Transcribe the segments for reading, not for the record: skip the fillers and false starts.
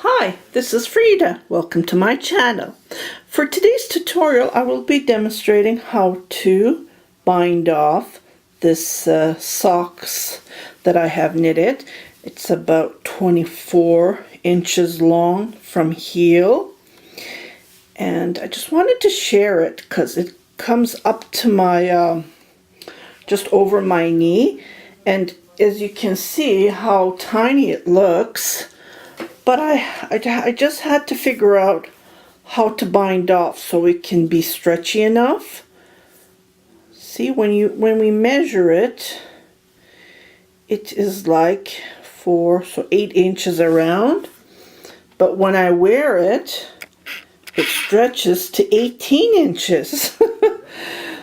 Hi, this is Frida. Welcome to my channel. For today's tutorial, I will be demonstrating how to bind off this socks that I have knitted. It's about 24 inches long from heel. And I just wanted to share it because it comes up to my, just over my knee. And as you can see how tiny it looks, but I just had to figure out how to bind off so it can be stretchy enough. See, when we measure it, it is like 8 inches around. But when I wear it, it stretches to 18 inches.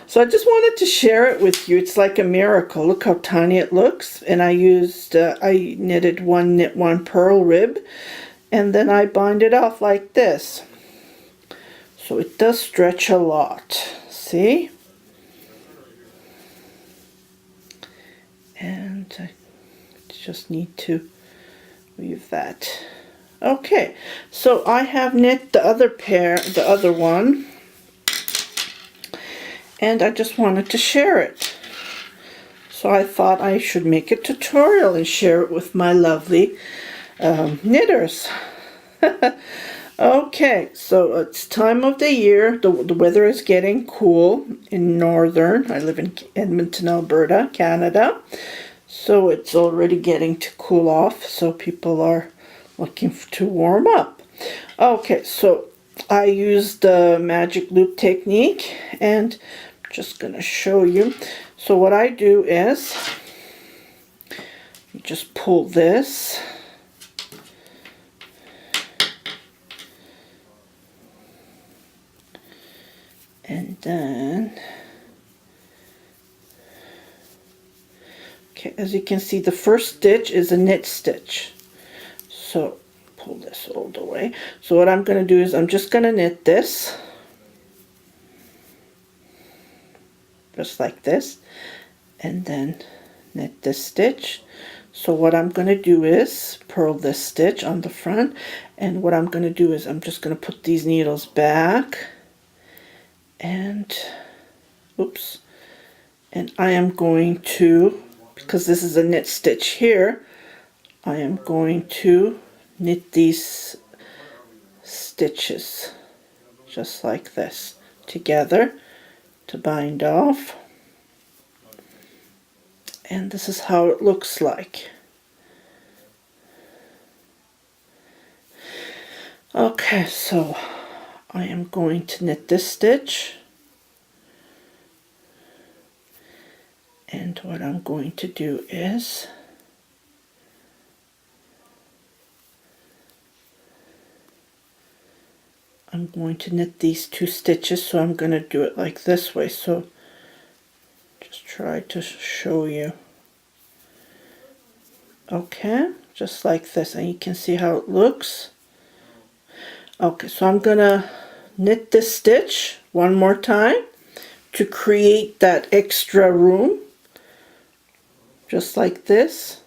So I just wanted to share it with you. It's like a miracle. Look how tiny it looks. And I knitted one knit, one purl rib, and then I bind it off like this. So it does stretch a lot. See? And I just need to weave that. Okay, so I have knit the other one, and I just wanted to share it. So I thought I should make a tutorial and share it with my lovely knitters. Okay, so it's time of the year. The weather is getting cool in northern. I live in Edmonton, Alberta, Canada. So it's already getting to cool off. So people are looking to warm up. Okay, so I used the magic loop technique, and I'm just going to show you. So what I do is you just pull this, and then, okay, as you can see, the first stitch is a knit stitch. So pull this all the way. So what I'm going to do is I'm just going to knit this, just like this, and then knit this stitch. So what I'm going to do is purl this stitch on the front, and what I'm going to do is I'm just going to put these needles back, and oops, and I am going to, because this is a knit stitch here, I am going to knit these stitches just like this together to bind off, and this is how it looks like. Okay, so I am going to knit this stitch, and what I'm going to do is I'm going to knit these two stitches. So I'm going to do it like this way. So just try to show you. Okay, just like this, and you can see how it looks. Okay, so I'm going to knit this stitch one more time to create that extra room, just like this.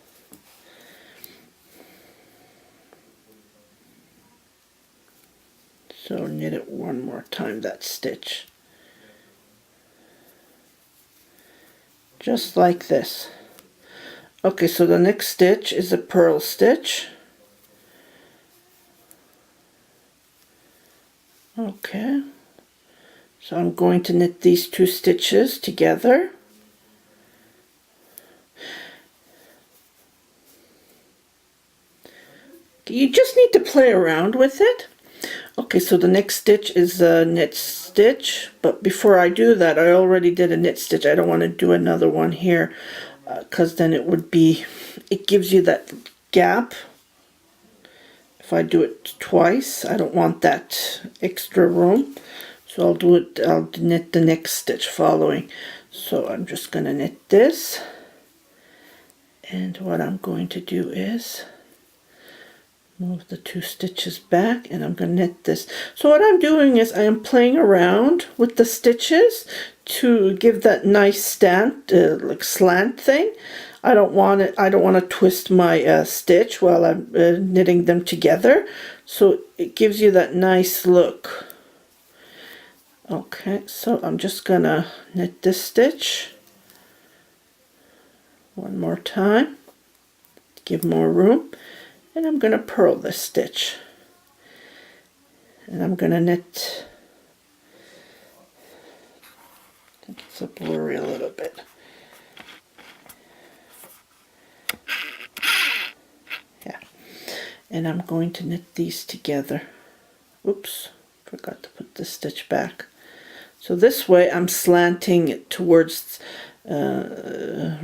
So knit it one more time, that stitch, just like this. Okay, so the next stitch is a purl stitch. Okay, so I'm going to knit these two stitches together. You just need to play around with it. Okay, so the next stitch is a knit stitch, but before I do that, I already did a knit stitch. I don't want to do another one here because then it gives you that gap. If I do it twice, I don't want that extra room. So I'll knit the next stitch following. So I'm just going to knit this, and what I'm going to do is move the two stitches back, and I'm going to knit this. So what I'm doing is I am playing around with the stitches to give that nice like slant thing. I don't want to twist my stitch while I'm knitting them together, so it gives you that nice look. Okay, so I'm just gonna knit this stitch one more time, give more room, and I'm gonna purl this stitch, and I'm gonna knit. I think it's a blurry a little bit. Yeah, and I'm going to knit these together. Oops, forgot to put this stitch back. So this way I'm slanting it towards left,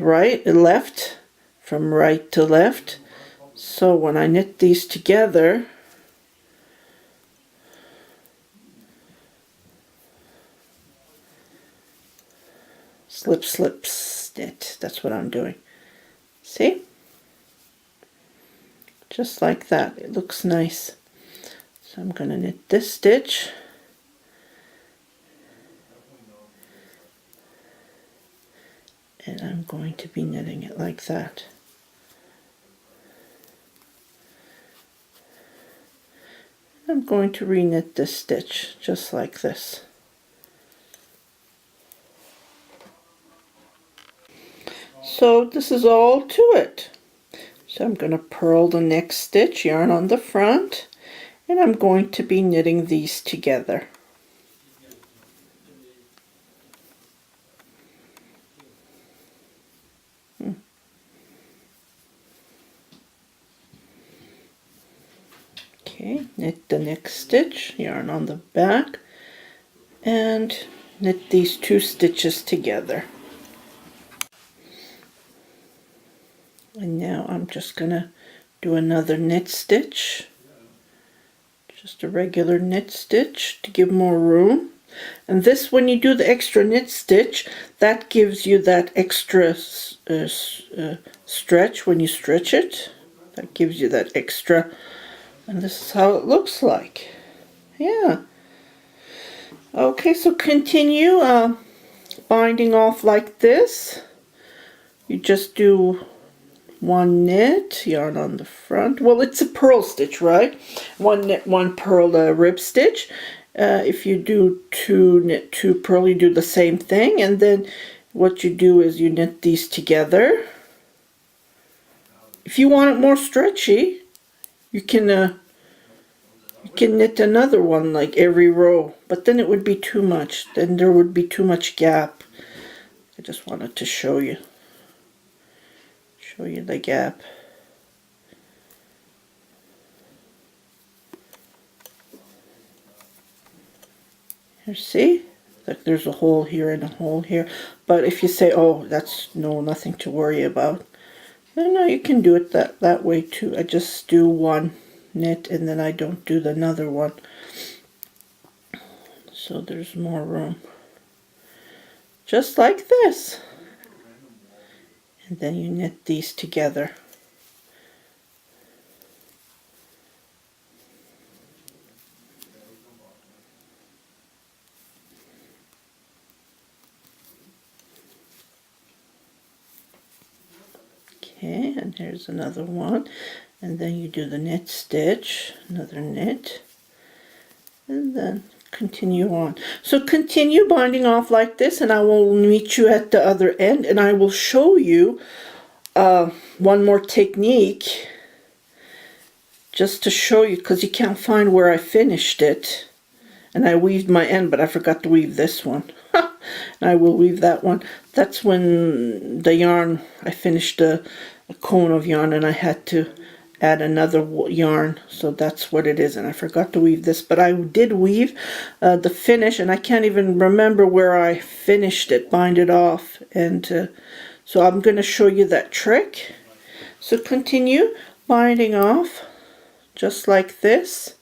from right to left. So when I knit these together, slip, slip, knit. That's what I'm doing. See? Just like that. It looks nice. So I'm going to knit this stitch. And I'm going to be knitting it like that. I'm going to re-knit this stitch just like this. So this is all to it. So I'm going to purl the next stitch, yarn on the front, and I'm going to be knitting these together. Okay, knit the next stitch, yarn on the back, and knit these two stitches together. And now I'm just gonna do another knit stitch, just a regular knit stitch to give more room. And this, when you do the extra knit stitch, that gives you that extra stretch when you stretch it. That gives you that extra, and this is how it looks like. Yeah. Okay, so continue binding off like this. You just do one knit, yarn on the front. Well, it's a purl stitch, right? One knit, one purl, rib stitch. If you do two knit, two purl, you do the same thing. And then what you do is you knit these together. If you want it more stretchy, you can knit another one like every row, but then it would be too much. Then there would be too much gap. I just wanted to show you the gap. You see? Like there's a hole here and a hole here. But if you say, oh, that's nothing to worry about, then no, you can do it that way too. I just do one knit and then I don't do another one. So there's more room. Just like this. And then you knit these together. Okay, and here's another one. And then you do the knit stitch, another knit, and then continue on. So continue binding off like this, and I will meet you at the other end, and I will show you one more technique just to show you, because you can't find where I finished it. And I weaved my end, but I forgot to weave this one. And I will weave that one. That's when the yarn, I finished a cone of yarn and I had to add another yarn. So that's what it is. And I forgot to weave this, but I did weave the finish, and I can't even remember where I finished it, bind it off. And so I'm going to show you that trick. So continue binding off just like this,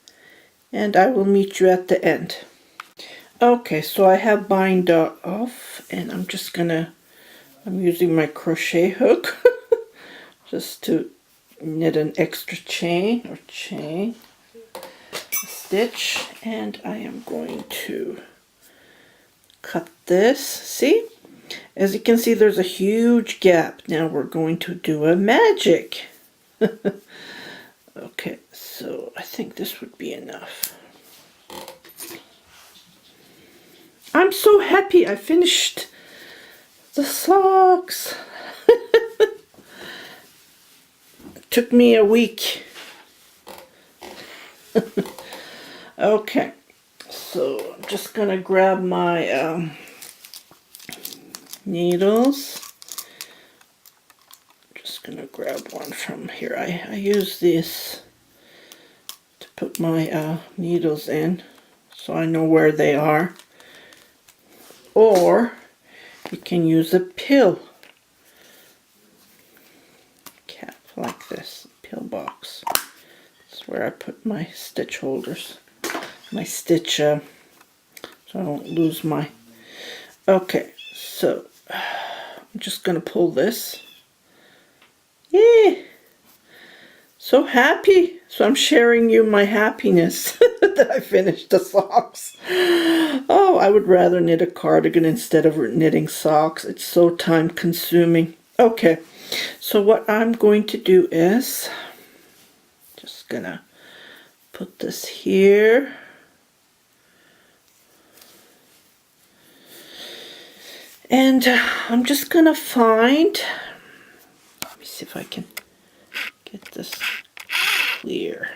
and I will meet you at the end. Okay, so I have bind off, and I'm using my crochet hook just to knit an extra chain stitch, and I am going to cut this. See? As you can see, there's a huge gap. Now we're going to do a magic. Okay, so I think this would be enough. I'm so happy I finished the socks. Took me a week. Okay, so I'm just gonna grab my needles. Just gonna grab one from here. I use this to put my needles in so I know where they are. Or you can use a pill cap like this, pill box. That's where I put my stitch holders, my stitch, so I don't lose my. Okay, so I'm just gonna pull this. Yay! So happy. So I'm sharing you my happiness that I finished the socks. Oh, I would rather knit a cardigan instead of knitting socks. It's so time consuming. Okay, so what I'm going to do is just gonna put this here. And I'm just gonna find, let me see if I can get this clear.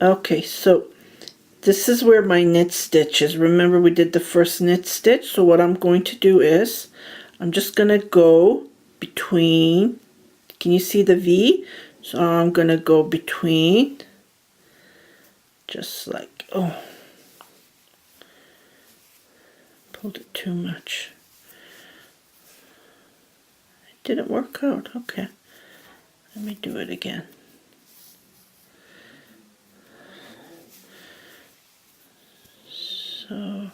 Okay, so this is where my knit stitch is. Remember we did the first knit stitch, so what I'm going to do is I'm just gonna go between, can you see the V? So I'm gonna go between, just like, oh, pulled it too much. It didn't work out. Okay, let me do it again. So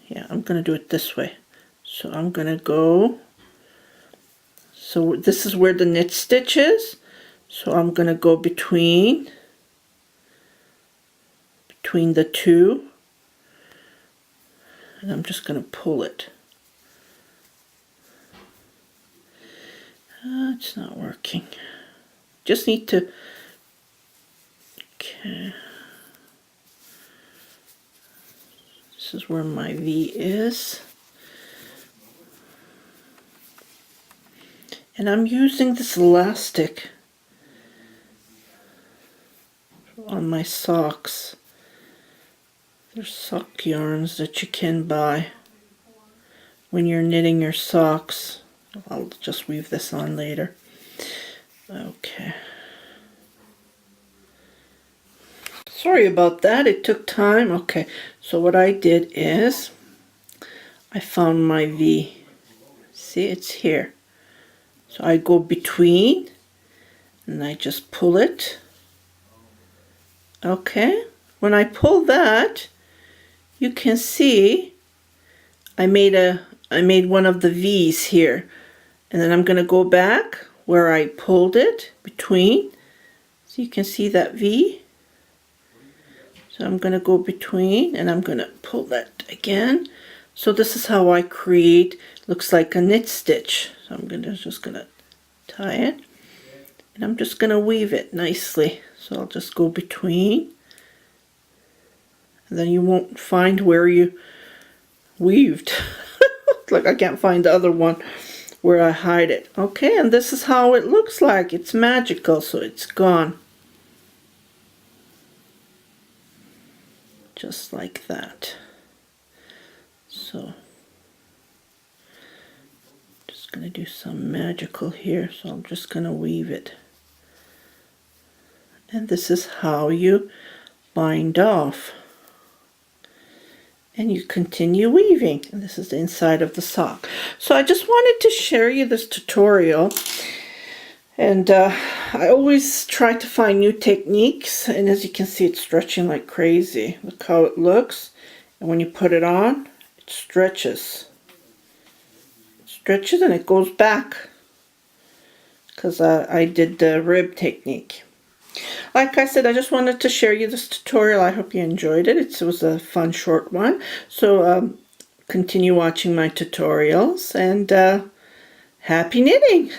yeah, I'm gonna do it this way. So I'm gonna go, so this is where the knit stitch is, so I'm gonna go between the two, and I'm just gonna pull it. It's not working. Just need to, okay, this is where my V is. And I'm using this elastic on my socks. There's sock yarns that you can buy when you're knitting your socks. I'll just weave this on later. Okay. Sorry about that, it took time. Okay, so what I did is I found my V. See, it's here. So I go between and I just pull it. Okay, when I pull that, you can see I made one of the V's here, and then I'm going to go back where I pulled it between, so you can see that V. So I'm going to go between and I'm going to pull that again. So this is how I create, looks like a knit stitch. So I'm just going to tie it, and I'm just going to weave it nicely. So I'll just go between, and then you won't find where you weaved. Like I can't find the other one where I hide it. Okay, and this is how it looks like. It's magical, so it's gone. Just like that. So just gonna do some magical here, so I'm just gonna weave it. And this is how you bind off. And you continue weaving. And this is the inside of the sock. So I just wanted to share you this tutorial. And I always try to find new techniques. And as you can see, it's stretching like crazy. Look how it looks. And when you put it on, it stretches. It stretches and it goes back. Because I did the rib technique. Like I said, I just wanted to share you this tutorial. I hope you enjoyed it. It was a fun short one. So continue watching my tutorials, and happy knitting!